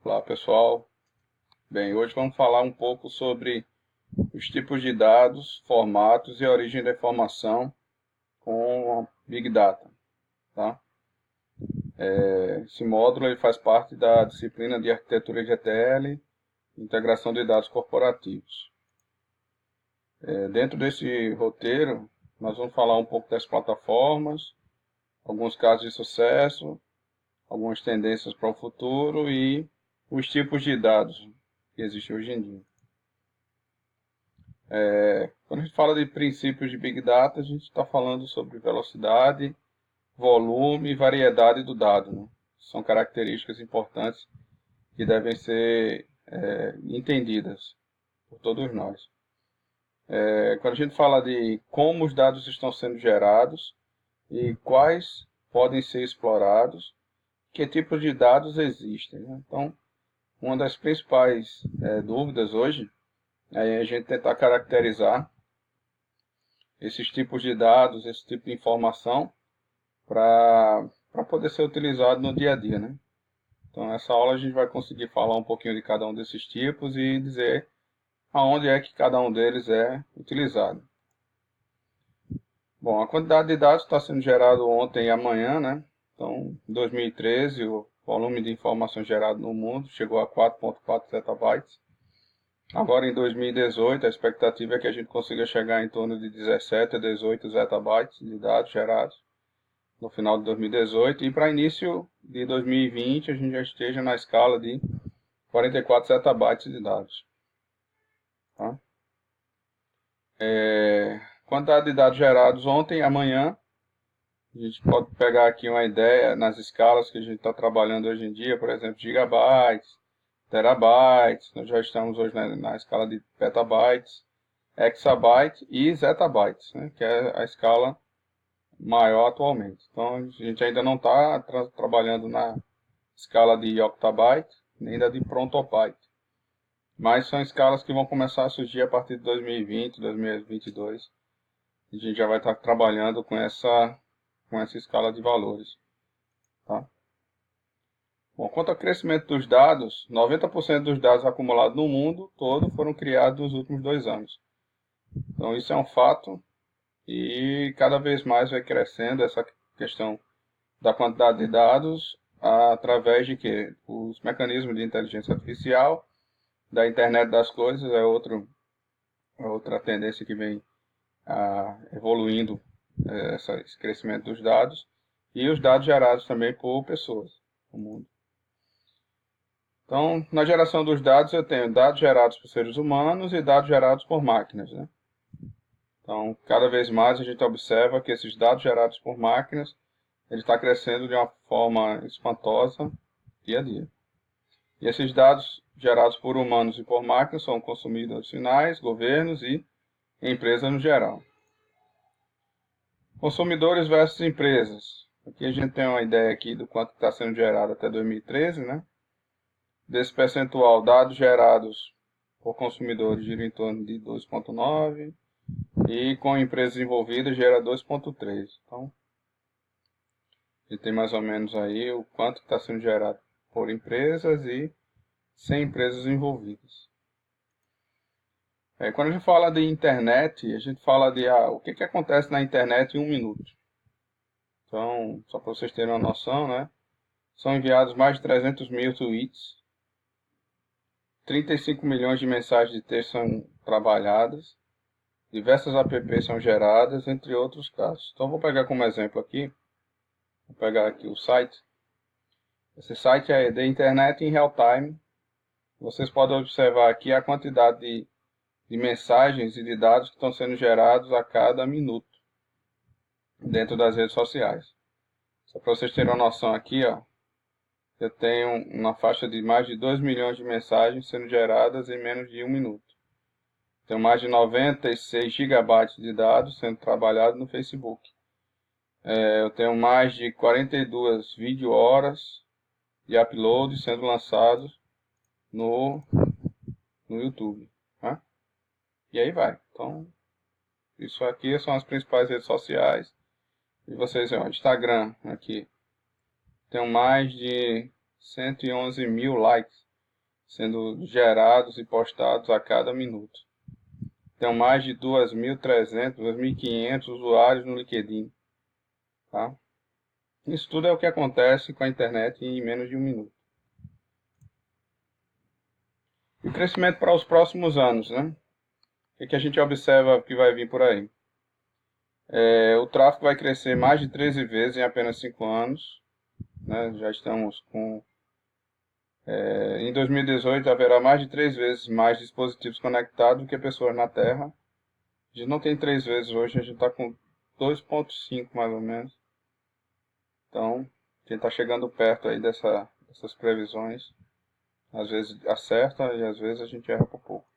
Olá pessoal, bem, hoje vamos falar um pouco sobre os tipos de dados, formatos e a origem da informação com Big Data. Tá? Esse módulo ele faz parte da disciplina de Arquitetura de ETL, Integração de Dados Corporativos. Dentro desse roteiro, nós vamos falar um pouco das plataformas, alguns casos de sucesso, algumas tendências para o futuro e os tipos de dados que existem hoje em dia. Quando a gente fala de princípios de Big Data, a gente está falando sobre velocidade, volume e variedade do dado. Né? São características importantes que devem ser entendidas por todos nós. Quando a gente fala de como os dados estão sendo gerados e quais podem ser explorados, que tipos de dados existem. Né? Então, uma das principais dúvidas hoje é a gente tentar caracterizar esses tipos de dados, esse tipo de informação para poder ser utilizado no dia a dia, né? Então, nessa aula a gente vai conseguir falar um pouquinho de cada um desses tipos e dizer aonde é que cada um deles é utilizado. Bom, a quantidade de dados está sendo gerado ontem e amanhã, né? Então, em 2013, o volume de informação gerado no mundo chegou a 4,4 zettabytes. Agora, em 2018, a expectativa é que a gente consiga chegar em torno de 17 a 18 zettabytes de dados gerados no final de 2018. E para início de 2020, a gente já esteja na escala de 44 zettabytes de dados. Tá? Quantidade de dados gerados ontem e amanhã. A gente pode pegar aqui uma ideia nas escalas que a gente está trabalhando hoje em dia, por exemplo, gigabytes, terabytes, nós já estamos hoje na escala de petabytes, exabyte e zettabytes, né, que é a escala maior atualmente. Então a gente ainda não está trabalhando na escala de octabyte, nem da de prontobyte, mas são escalas que vão começar a surgir a partir de 2020, 2022. A gente já vai estar trabalhando com essa escala de valores. Tá? Bom, quanto ao crescimento dos dados, 90% dos dados acumulados no mundo todo foram criados nos últimos 2 anos. Então isso é um fato e cada vez mais vai crescendo essa questão da quantidade de dados através de que os mecanismos de inteligência artificial, da internet das coisas, é outra tendência que vem evoluindo esse crescimento dos dados e os dados gerados também por pessoas no mundo. Então, na geração dos dados, eu tenho dados gerados por seres humanos e dados gerados por máquinas. Né? Então, cada vez mais a gente observa que esses dados gerados por máquinas ele está crescendo de uma forma espantosa dia a dia. E esses dados gerados por humanos e por máquinas são consumidores finais, governos e empresas no geral. Consumidores versus empresas. Aqui a gente tem uma ideia aqui do quanto está sendo gerado até 2013, né? Desse percentual, dados gerados por consumidores gira em torno de 2,9 e com empresas envolvidas gera 2,3. Então, a gente tem mais ou menos aí o quanto está sendo gerado por empresas e sem empresas envolvidas. Quando a gente fala de internet, a gente fala de o que acontece na internet em 1 minuto. Então, só para vocês terem uma noção, né? São enviados mais de 300 mil tweets, 35 milhões de mensagens de texto são trabalhadas, diversas apps são geradas, entre outros casos. Então, vou pegar como exemplo aqui, vou pegar aqui o site. Esse site é The Internet in Real Time. Vocês podem observar aqui a quantidade de mensagens e de dados que estão sendo gerados a cada minuto dentro das redes sociais. Só para vocês terem uma noção aqui, ó, eu tenho uma faixa de mais de 2 milhões de mensagens sendo geradas em menos de 1 minuto. Tenho mais de 96 gigabytes de dados sendo trabalhados no Facebook. Eu tenho mais de 42 vídeo horas de upload sendo lançados no YouTube. Né? E aí vai. Então, isso aqui são as principais redes sociais. E vocês veem, o Instagram aqui. Tenho mais de 111 mil likes sendo gerados e postados a cada minuto. Tem mais de 2.300, 2.500 usuários no LinkedIn. Tá? Isso tudo é o que acontece com a internet em menos de um minuto. E o crescimento para os próximos anos, né? O que a gente observa que vai vir por aí? O tráfego vai crescer mais de 13 vezes em apenas 5 anos. Né? Já estamos com... em 2018 haverá mais de 3 vezes mais dispositivos conectados do que pessoas na Terra. A gente não tem 3 vezes hoje, a gente está com 2,5 mais ou menos. Então, a gente está chegando perto aí dessas previsões. Às vezes acerta e às vezes a gente erra por pouco.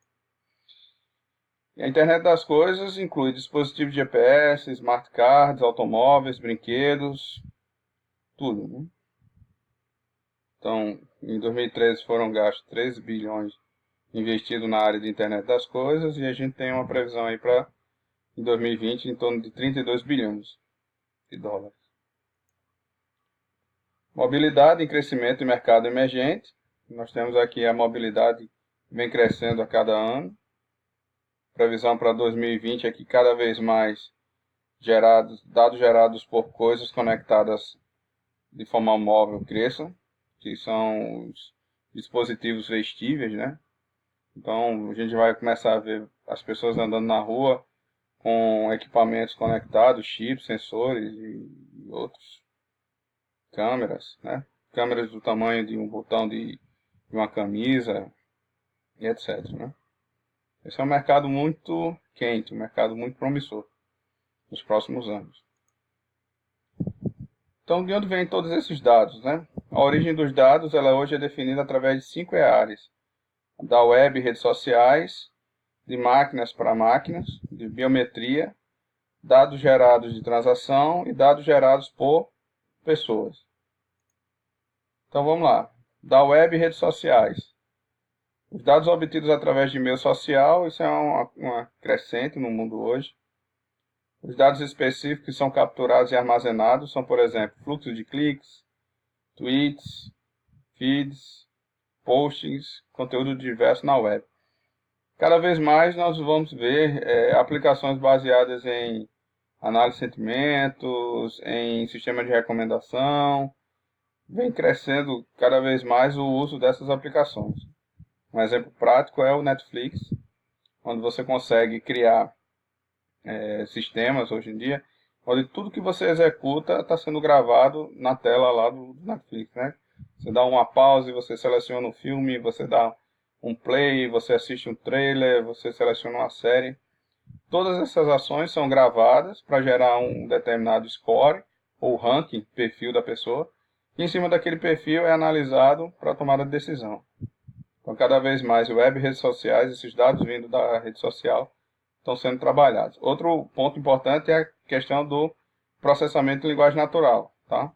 E a internet das coisas inclui dispositivos de GPS, smart cards, automóveis, brinquedos, tudo. Né? Então, em 2013 foram gastos 13 bilhões investidos na área de internet das coisas e a gente tem uma previsão aí para em 2020 em torno de 32 bilhões de dólares. Mobilidade em crescimento e mercado emergente. Nós temos aqui a mobilidade que vem crescendo a cada ano. Previsão para 2020 é que cada vez mais dados gerados por coisas conectadas de forma móvel cresçam, que são os dispositivos vestíveis, né? Então a gente vai começar a ver as pessoas andando na rua com equipamentos conectados, chips, sensores e outros, câmeras, né? Câmeras do tamanho de um botão de uma camisa e etc, né? Esse é um mercado muito quente, um mercado muito promissor nos próximos anos. Então, de onde vêm todos esses dados, né? A origem dos dados, ela hoje é definida através de 5 áreas: da web e redes sociais, de máquinas para máquinas, de biometria, dados gerados de transação e dados gerados por pessoas. Então, vamos lá. Da web e redes sociais. Os dados obtidos através de e-mail social, isso é uma crescente no mundo hoje. Os dados específicos que são capturados e armazenados são, por exemplo, fluxo de cliques, tweets, feeds, postings, conteúdo diverso na web. Cada vez mais nós vamos ver aplicações baseadas em análise de sentimentos, em sistema de recomendação. Vem crescendo cada vez mais o uso dessas aplicações. Um exemplo prático é o Netflix, onde você consegue criar sistemas hoje em dia, onde tudo que você executa está sendo gravado na tela lá do Netflix, né? Você dá uma pausa, você seleciona um filme, você dá um play, você assiste um trailer, você seleciona uma série. Todas essas ações são gravadas para gerar um determinado score ou ranking, perfil da pessoa, e em cima daquele perfil é analisado para a tomada de decisão. Então, cada vez mais web e redes sociais, esses dados vindo da rede social, estão sendo trabalhados. Outro ponto importante é a questão do processamento em linguagem natural. Tá?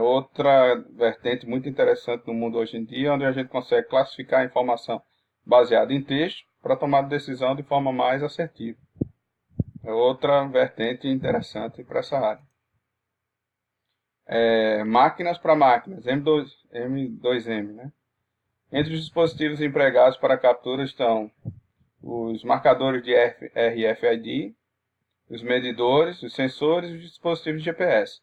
Outra vertente muito interessante no mundo hoje em dia, onde a gente consegue classificar a informação baseada em texto para tomar decisão de forma mais assertiva. É outra vertente interessante para essa área. Máquinas para máquinas, M2M, né? Entre os dispositivos empregados para a captura estão os marcadores de RFID, os medidores, os sensores e os dispositivos de GPS.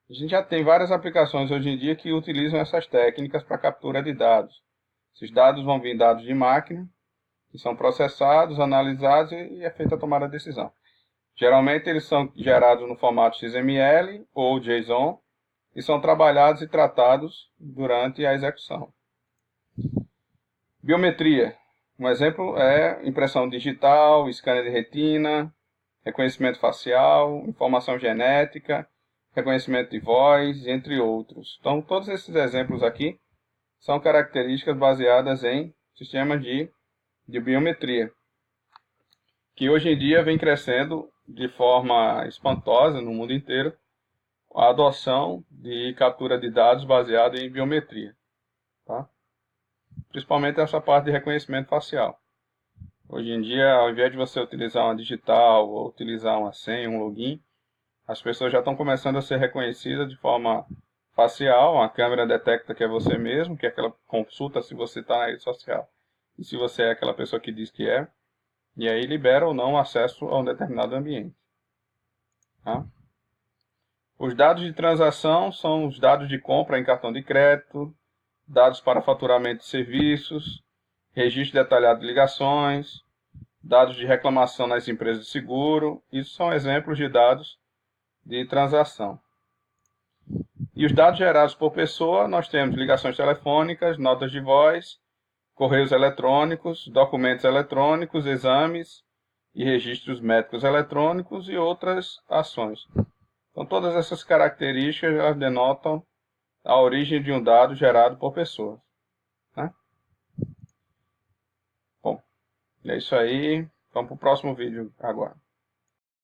A gente já tem várias aplicações hoje em dia que utilizam essas técnicas para captura de dados. Esses dados vão vir dados de máquina, que são processados, analisados e é feita a tomada de decisão. Geralmente eles são gerados no formato XML ou JSON e são trabalhados e tratados durante a execução. Biometria. Um exemplo é impressão digital, scanner de retina, reconhecimento facial, informação genética, reconhecimento de voz, entre outros. Então, todos esses exemplos aqui são características baseadas em sistemas de biometria, que hoje em dia vem crescendo de forma espantosa no mundo inteiro, a adoção de captura de dados baseada em biometria. Tá? Principalmente essa parte de reconhecimento facial. Hoje em dia, ao invés de você utilizar uma digital ou utilizar uma senha, um login, as pessoas já estão começando a ser reconhecidas de forma facial, a câmera detecta que é você mesmo, que é aquela consulta se você está na rede social e se você é aquela pessoa que diz que é, e aí libera ou não o acesso a um determinado ambiente. Tá? Os dados de transação são os dados de compra em cartão de crédito, dados para faturamento de serviços, registro detalhado de ligações, dados de reclamação nas empresas de seguro. Isso são exemplos de dados de transação. E os dados gerados por pessoa, nós temos ligações telefônicas, notas de voz, correios eletrônicos, documentos eletrônicos, exames e registros médicos eletrônicos e outras ações. Então, todas essas características elas denotam a origem de um dado gerado por pessoas. Né? Bom, é isso aí. Vamos para o próximo vídeo agora.